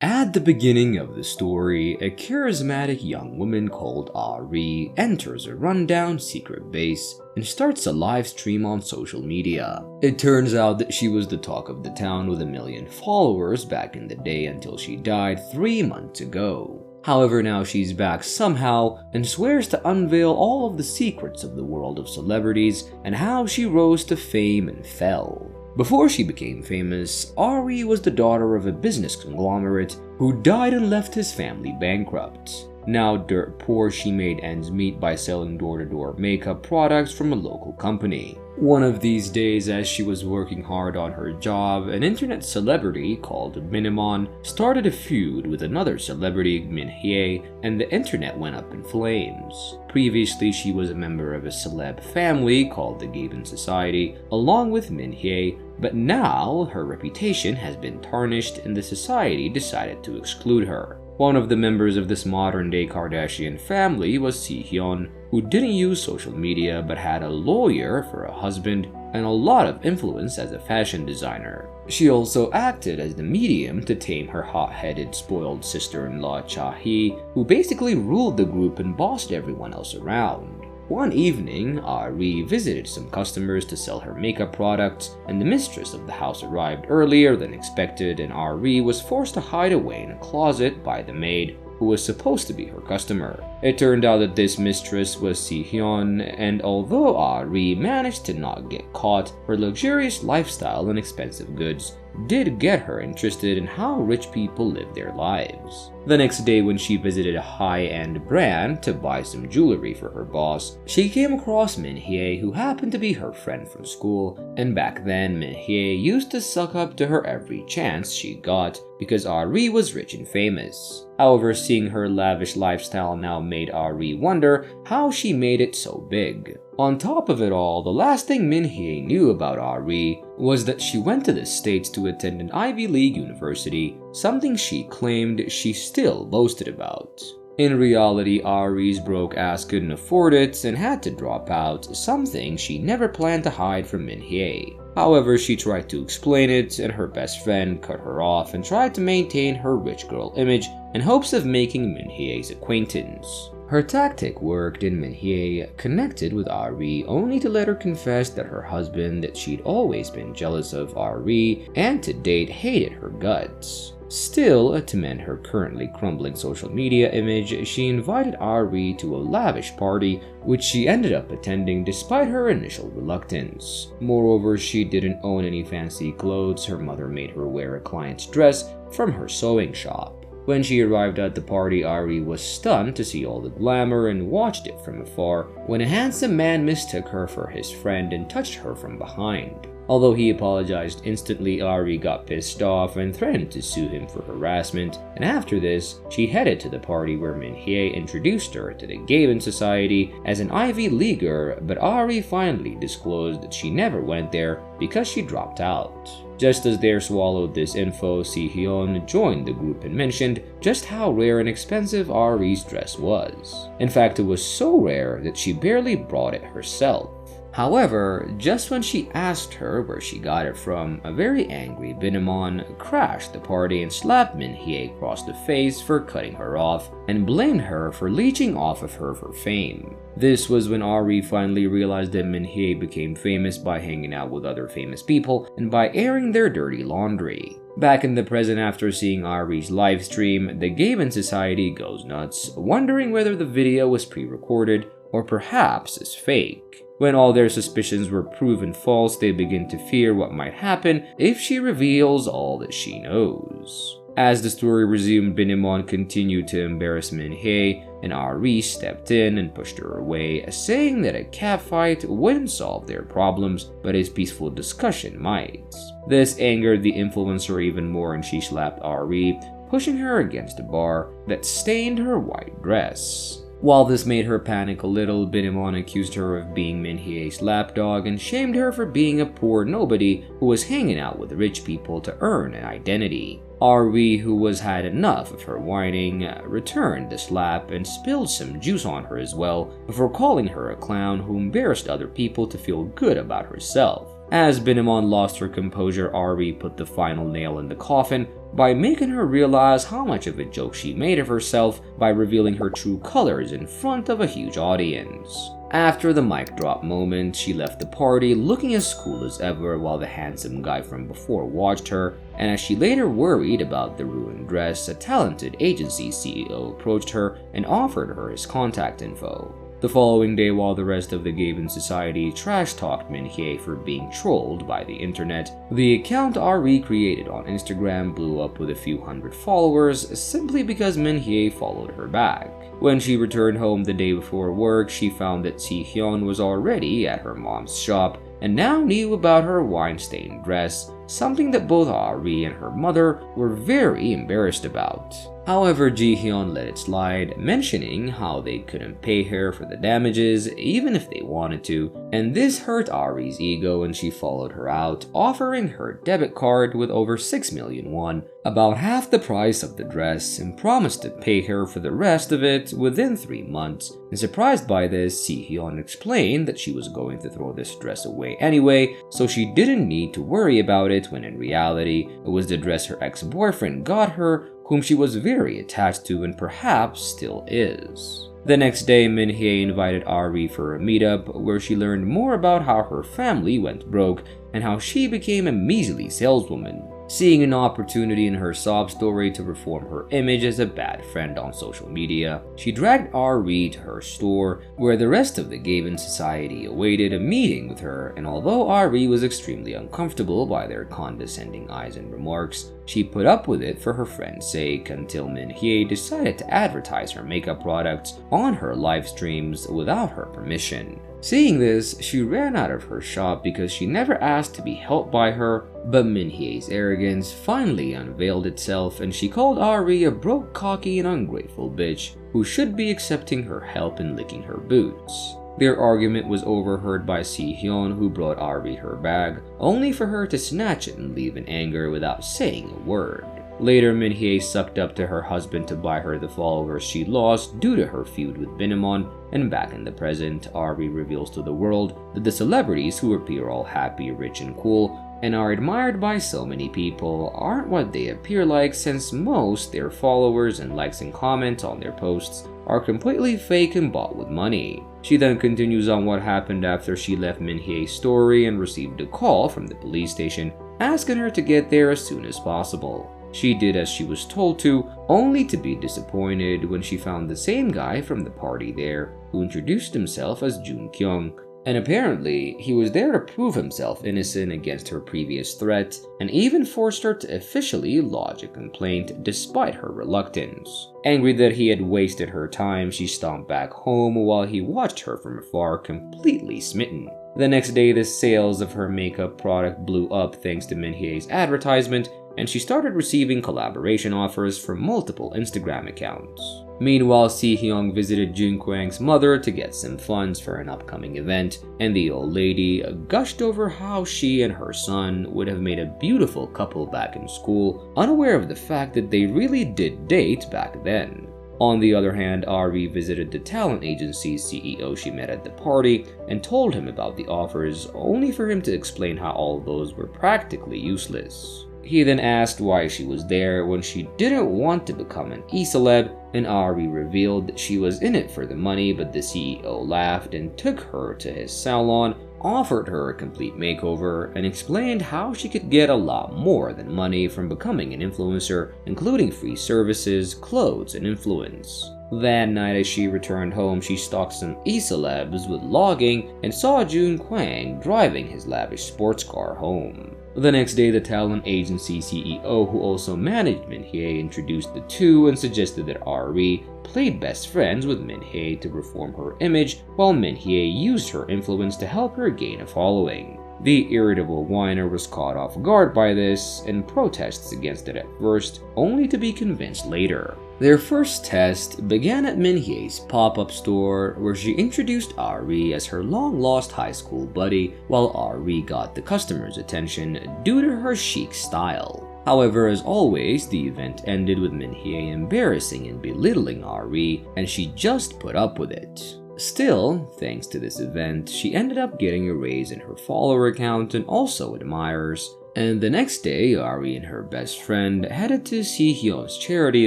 At the beginning of the story, a charismatic young woman called Ari enters a rundown secret base and starts a live stream on social media. It turns out that she was the talk of the town with 1 million followers back in the day until she died 3 months ago. However, now she's back somehow and swears to unveil all of the secrets of the world of celebrities and how she rose to fame and fell. Before she became famous, Ari was the daughter of a business conglomerate who died and left his family bankrupt. Now dirt poor, she made ends meet by selling door-to-door makeup products from a local company. One of these days, as she was working hard on her job, an internet celebrity called Min-hyuk started a feud with another celebrity, Min-hyuk, and the internet went up in flames. Previously, she was a member of a celeb family called the Gyu-young Society, along with Min-hyuk, but now her reputation has been tarnished and the society decided to exclude her. One of the members of this modern-day Kardashian family was Hyo-seong, who didn't use social media but had a lawyer for a husband and a lot of influence as a fashion designer. She also acted as the medium to tame her hot-headed, spoiled sister-in-law Cha-hee, who basically ruled the group and bossed everyone else around. One evening, Ari visited some customers to sell her makeup products, and the mistress of the house arrived earlier than expected, and Ari was forced to hide away in a closet by the maid, who was supposed to be her customer. It turned out that this mistress was Si-hyun, and although Ari managed to not get caught, her luxurious lifestyle and expensive goods did get her interested in how rich people live their lives. The next day, when she visited a high-end brand to buy some jewelry for her boss, she came across Min-hyuk, who happened to be her friend from school, and back then Min-hyuk used to suck up to her every chance she got because Ari was rich and famous. However, seeing her lavish lifestyle now made Ari wonder how she made it so big. On top of it all, the last thing Min-hyuk knew about Ari was that she went to the States to attend an Ivy League university, something she claimed she still boasted about. In reality, Ari's broke ass couldn't afford it and had to drop out, something she never planned to hide from Min-hyuk. However, she tried to explain it, and her best friend cut her off and tried to maintain her rich girl image in hopes of making Min-hyuk's acquaintance. Her tactic worked, and Min-hyuk connected with Ari only to let her confess that her husband that she'd always been jealous of Ari and to date hated her guts. Still, to mend her currently crumbling social media image, she invited Ari to a lavish party, which she ended up attending despite her initial reluctance. Moreover, she didn't own any fancy clothes. Her mother made her wear a client's dress from her sewing shop. When she arrived at the party, Ari was stunned to see all the glamour and watched it from afar when a handsome man mistook her for his friend and touched her from behind. Although he apologized instantly, Ari got pissed off and threatened to sue him for harassment, and after this, she headed to the party where Min-hyuk introduced her to the Gyu-young Society as an Ivy Leaguer, but Ari finally disclosed that she never went there because she dropped out. Just as they swallowed this info, Si-hyun joined the group and mentioned just how rare and expensive Ari's dress was. In fact, it was so rare that she barely brought it herself. However, just when she asked her where she got it from, a very angry Min-hyuk crashed the party and slapped Min-hyuk across the face for cutting her off and blamed her for leeching off of her for fame. This was when Ari finally realized that Min-hyuk became famous by hanging out with other famous people and by airing their dirty laundry. Back in the present, after seeing Ari's livestream, the Gyu-young Society goes nuts, wondering whether the video was pre-recorded or perhaps is fake. When all their suspicions were proven false, they begin to fear what might happen if she reveals all that she knows. As the story resumed, Min-hyuk continued to embarrass Min-hyuk, and Ari stepped in and pushed her away, saying that a catfight wouldn't solve their problems, but a peaceful discussion might. This angered the influencer even more, and she slapped Ari, pushing her against a bar that stained her white dress. While this made her panic a little, Min-hyuk accused her of being Min-hyuk's lapdog and shamed her for being a poor nobody who was hanging out with rich people to earn an identity. Ari, who had enough of her whining, returned the slap and spilled some juice on her as well, before calling her a clown who embarrassed other people to feel good about herself. As Binamon lost her composure, Ari put the final nail in the coffin by making her realize how much of a joke she made of herself by revealing her true colors in front of a huge audience. After the mic drop moment, she left the party looking as cool as ever while the handsome guy from before watched her, and as she later worried about the ruined dress, a talented agency CEO approached her and offered her his contact info. The following day, while the rest of the Gaben society trash-talked Min-hye for being trolled by the internet, the account Ari created on Instagram blew up with a few hundred followers simply because Min-hye followed her back. When she returned home the day before work, she found that Si-hyun was already at her mom's shop and now knew about her wine-stained dress, something that both Ari and her mother were very embarrassed about. However, Ji-hyun let it slide, mentioning how they couldn't pay her for the damages even if they wanted to, and this hurt Ari's ego and she followed her out, offering her debit card with over 6 million won, about half the price of the dress, and promised to pay her for the rest of it within 3 months. And surprised by this, Si-hyun explained that she was going to throw this dress away anyway, so she didn't need to worry about it, when in reality, it was the dress her ex-boyfriend got her, whom she was very attached to and perhaps still is. The next day, Min-hye invited Ari for a meetup where she learned more about how her family went broke and how she became a measly saleswoman. Seeing an opportunity in her sob story to reform her image as a bad friend on social media, she dragged Ari to her store, where the rest of the Gaben society awaited a meeting with her, and although Ari was extremely uncomfortable by their condescending eyes and remarks, she put up with it for her friend's sake until Min-hye decided to advertise her makeup products on her live streams without her permission. Seeing this, she ran out of her shop because she never asked to be helped by her, but Min-hye's arrogance finally unveiled itself and she called Ari a broke, cocky, and ungrateful bitch who should be accepting her help and licking her boots. Their argument was overheard by Si-hyun, who brought Ari her bag, only for her to snatch it and leave in anger without saying a word. Later, Min-hye sucked up to her husband to buy her the followers she lost due to her feud with Binamon, and back in the present, Ari reveals to the world that the celebrities who appear all happy, rich, and cool, and are admired by so many people aren't what they appear like, since most their followers and likes and comments on their posts are completely fake and bought with money. She then continues on what happened after she left Min-hye's story and received a call from the police station asking her to get there as soon as possible. She did as she was told to, only to be disappointed when she found the same guy from the party there, who introduced himself as Jun-kyung. And apparently, he was there to prove himself innocent against her previous threat, and even forced her to officially lodge a complaint despite her reluctance. Angry that he had wasted her time, she stomped back home while he watched her from afar, completely smitten. The next day, the sales of her makeup product blew up thanks to Min-hye's advertisement, and she started receiving collaboration offers from multiple Instagram accounts. Meanwhile, Si-hyun visited Jun-kwang's mother to get some funds for an upcoming event, and the old lady gushed over how she and her son would have made a beautiful couple back in school, unaware of the fact that they really did date back then. On the other hand, Ari visited the talent agency's CEO she met at the party and told him about the offers, only for him to explain how all those were practically useless. He then asked why she was there when she didn't want to become an e-celeb, and Ari revealed that she was in it for the money, but the CEO laughed and took her to his salon, offered her a complete makeover, and explained how she could get a lot more than money from becoming an influencer, including free services, clothes, and influence. That night, as she returned home, she stalked some e-celebs with logging and saw Jun-kwang driving his lavish sports car home. The next day, the talent agency CEO, who also managed Min-hye, introduced the two and suggested that Ari played best friends with Min-hye to reform her image, while Min-hye used her influence to help her gain a following. The irritable whiner was caught off guard by this and protests against it at first, only to be convinced later. Their first test began at Min-hye's pop-up store, where she introduced Ari as her long-lost high school buddy, while Ari got the customers' attention due to her chic style. However, as always, the event ended with Min-hye embarrassing and belittling Ari, and she just put up with it. Still, thanks to this event, she ended up getting a raise in her follower count and also admirers. And the next day, Ari and her best friend headed to Si-hyun's charity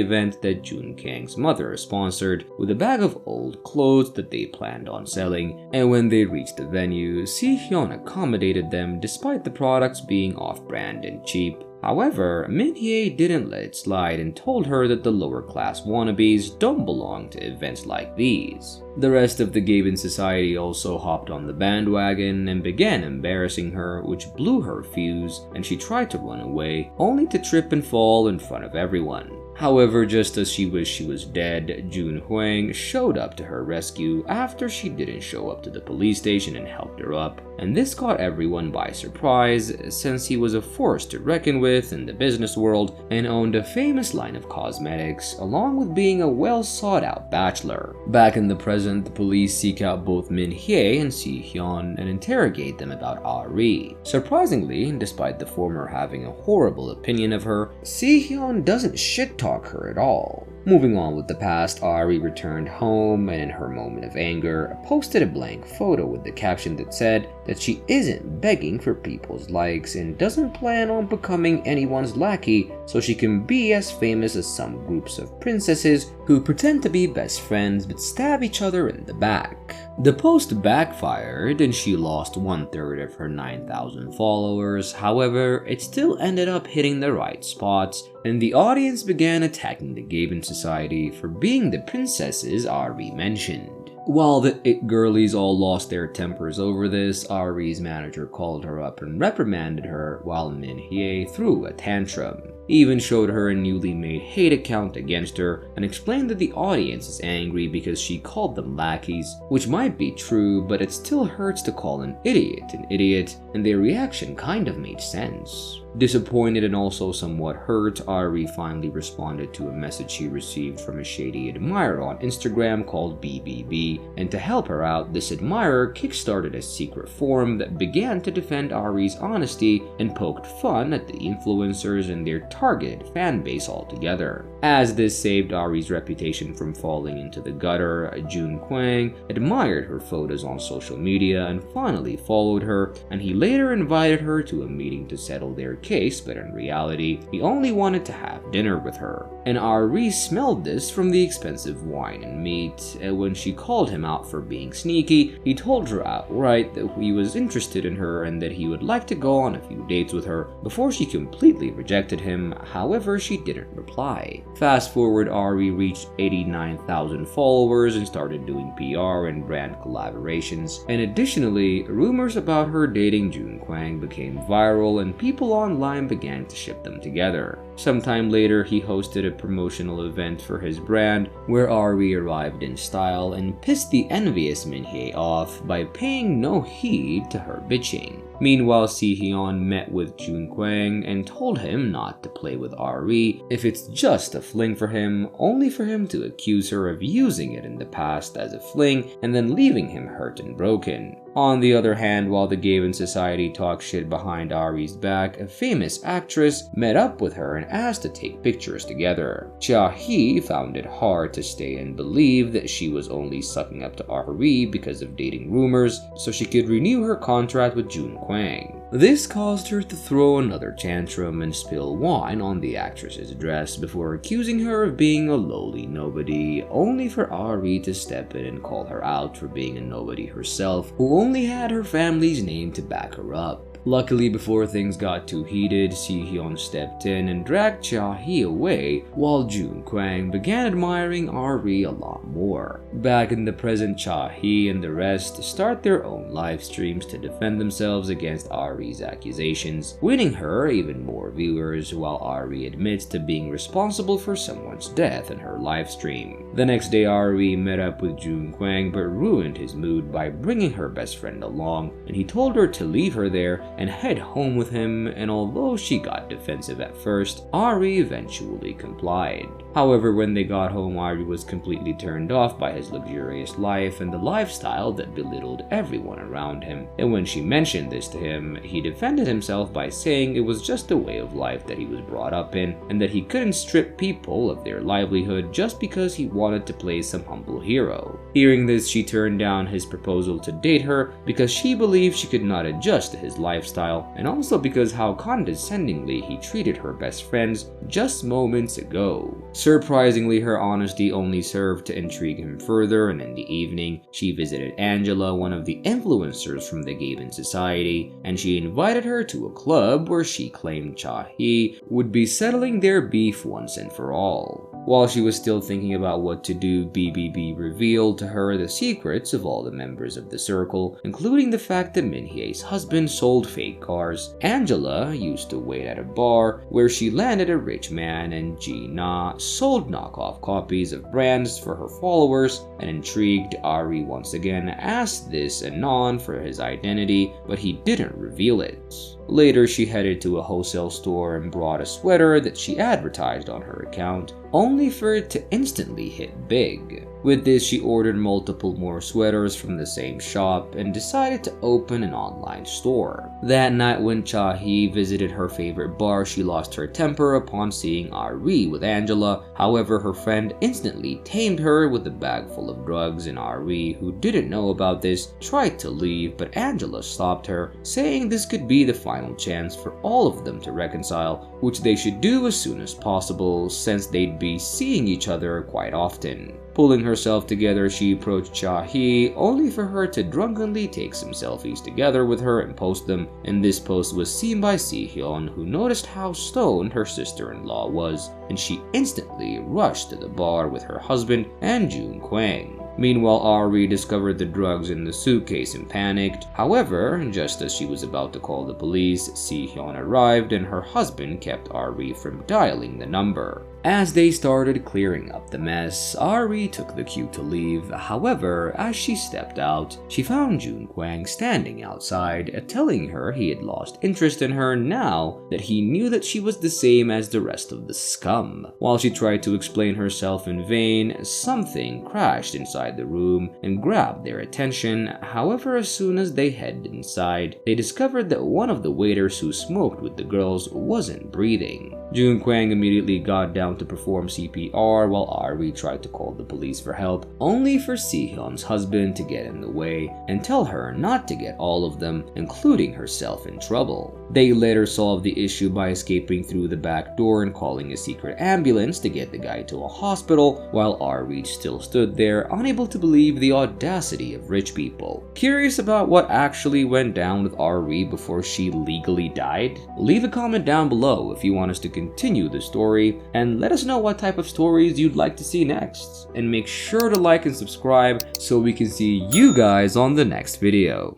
event that Kang's mother sponsored with a bag of old clothes that they planned on selling. And when they reached the venue, Si-hyun accommodated them despite the products being off-brand and cheap. However, Min-hyuk didn't let it slide and told her that the lower class wannabes don't belong to events like these. The rest of the Gaben society also hopped on the bandwagon and began embarrassing her, which blew her fuse, and she tried to run away, only to trip and fall in front of everyone. However, just as she wished she was dead, Jun-hwang showed up to her rescue after she didn't show up to the police station and helped her up, and this caught everyone by surprise since he was a force to reckon with in the business world and owned a famous line of cosmetics, along with being a well-sought-out bachelor. Back in the present, the police seek out both Min-hyuk and Si-hyun and interrogate them about Ari. Surprisingly, despite the former having a horrible opinion of her, Si-hyun doesn't shit-talk her at all. Moving on with the past, Ari returned home and in her moment of anger, posted a blank photo with the caption that said that she isn't begging for people's likes and doesn't plan on becoming anyone's lackey so she can be as famous as some groups of princesses who pretend to be best friends but stab each other in the back. The post backfired and she lost 1/3 of her 9,000 followers. However, it still ended up hitting the right spots and the audience began attacking the Gaben society for being the princesses Ari mentioned. While the it girlies all lost their tempers over this, Ari's manager called her up and reprimanded her while Min-hyuk threw a tantrum. He even showed her a newly made hate account against her and explained that the audience is angry because she called them lackeys, which might be true, but it still hurts to call an idiot, and their reaction kind of made sense. Disappointed and also somewhat hurt, Ari finally responded to a message she received from a shady admirer on Instagram called BBB, and to help her out, this admirer kickstarted a secret forum that began to defend Ari's honesty and poked fun at the influencers and their targeted fan base altogether. As this saved Ari's reputation from falling into the gutter, Jun-hwang admired her photos on social media and finally followed her, and he later invited her to a meeting to settle their case, but in reality, he only wanted to have dinner with her. And Ari smelled this from the expensive wine and meat, and when she called him out for being sneaky, he told her outright that he was interested in her and that he would like to go on a few dates with her before she completely rejected him. However, she didn't reply. Fast forward, Ari reached 89,000 followers and started doing PR and brand collaborations, and additionally, rumors about her dating Jun-hwang became viral and people online began to ship them together. Sometime later, he hosted a promotional event for his brand where Ari arrived in style and pissed the envious Min-hyuk off by paying no heed to her bitching. Meanwhile, Si-hyun met with Jun-hwang and told him not to play with Ari if it's just a fling for him, only for him to accuse her of using it in the past as a fling and then leaving him hurt and broken. On the other hand, while the Gaben society talked shit behind Ari's back, a famous actress met up with her and asked to take pictures together. Cha-hee found it hard to stay and believe that she was only sucking up to Ari because of dating rumors so she could renew her contract with Jun-hwang. This caused her to throw another tantrum and spill wine on the actress's dress before accusing her of being a lowly nobody, only for Ari to step in and call her out for being a nobody herself, who only had her family's name to back her up. Luckily, before things got too heated, Si-hyun stepped in and dragged Cha-hee away, while Jun-hwang began admiring Ari a lot more. Back in the present, Cha-hee and the rest start their own live streams to defend themselves against Ari's accusations, winning her even more viewers, while Ari admits to being responsible for someone's death in her live stream. The next day, Ari met up with Jun-hwang but ruined his mood by bringing her best friend along, and he told her to leave her there and head home with him, and although she got defensive at first, Ari eventually complied. However, when they got home, Ari was completely turned off by his luxurious life and the lifestyle that belittled everyone around him. And when she mentioned this to him, he defended himself by saying it was just the way of life that he was brought up in, and that he couldn't strip people of their livelihood just because he wanted to play some humble hero. Hearing this, she turned down his proposal to date her because she believed she could not adjust to his lifestyle, and also because how condescendingly he treated her best friends just moments ago. Surprisingly, her honesty only served to intrigue him further, and in the evening, she visited Angela, one of the influencers from the Gaben Society, and she invited her to a club where she claimed Cha-hee would be settling their beef once and for all. While she was still thinking about what to do, BBB revealed to her the secrets of all the members of the circle, including the fact that Min-hyuk's husband sold fake cars, Angela used to wait at a bar where she landed a rich man, and Ji-na sold knockoff copies of brands for her followers. And intrigued, Ari once again asked this Anon for his identity, but he didn't reveal it. Later, she headed to a wholesale store and brought a sweater that she advertised on her account, only for it to instantly hit big. With this, she ordered multiple more sweaters from the same shop and decided to open an online store. That night, when Cha-hee visited her favorite bar, she lost her temper upon seeing Ari with Angela. However, her friend instantly tamed her with a bag full of drugs, and Ari, who didn't know about this, tried to leave, but Angela stopped her, saying this could be the final chance for all of them to reconcile, which they should do as soon as possible since they'd be seeing each other quite often. Pulling herself together, she approached Cha-hee, only for her to drunkenly take some selfies together with her and post them, and this post was seen by Si-hyun, who noticed how stoned her sister-in-law was, and she instantly rushed to the bar with her husband and Jung-kwang. Meanwhile, Ari discovered the drugs in the suitcase and panicked. However, just as she was about to call the police, Si-hyun arrived and her husband kept Ari from dialing the number. As they started clearing up the mess, Ari took the cue to leave. However, as she stepped out, she found Jung-kwang standing outside, telling her he had lost interest in her now that he knew that she was the same as the rest of the scum. While she tried to explain herself in vain, something crashed inside the room and grabbed their attention. However, as soon as they headed inside, they discovered that one of the waiters who smoked with the girls wasn't breathing. Jung-kwang immediately got down to perform CPR while Ari tried to call the police for help, only for Si-hyun's husband to get in the way and tell her not to get all of them, including herself, in trouble. They later solved the issue by escaping through the back door and calling a secret ambulance to get the guy to a hospital, while Ari still stood there, unable to believe the audacity of rich people. Curious about what actually went down with Ari before she legally died? Leave a comment down below if you want us to continue the story, and let us know what type of stories you'd like to see next. And make sure to like and subscribe so we can see you guys on the next video.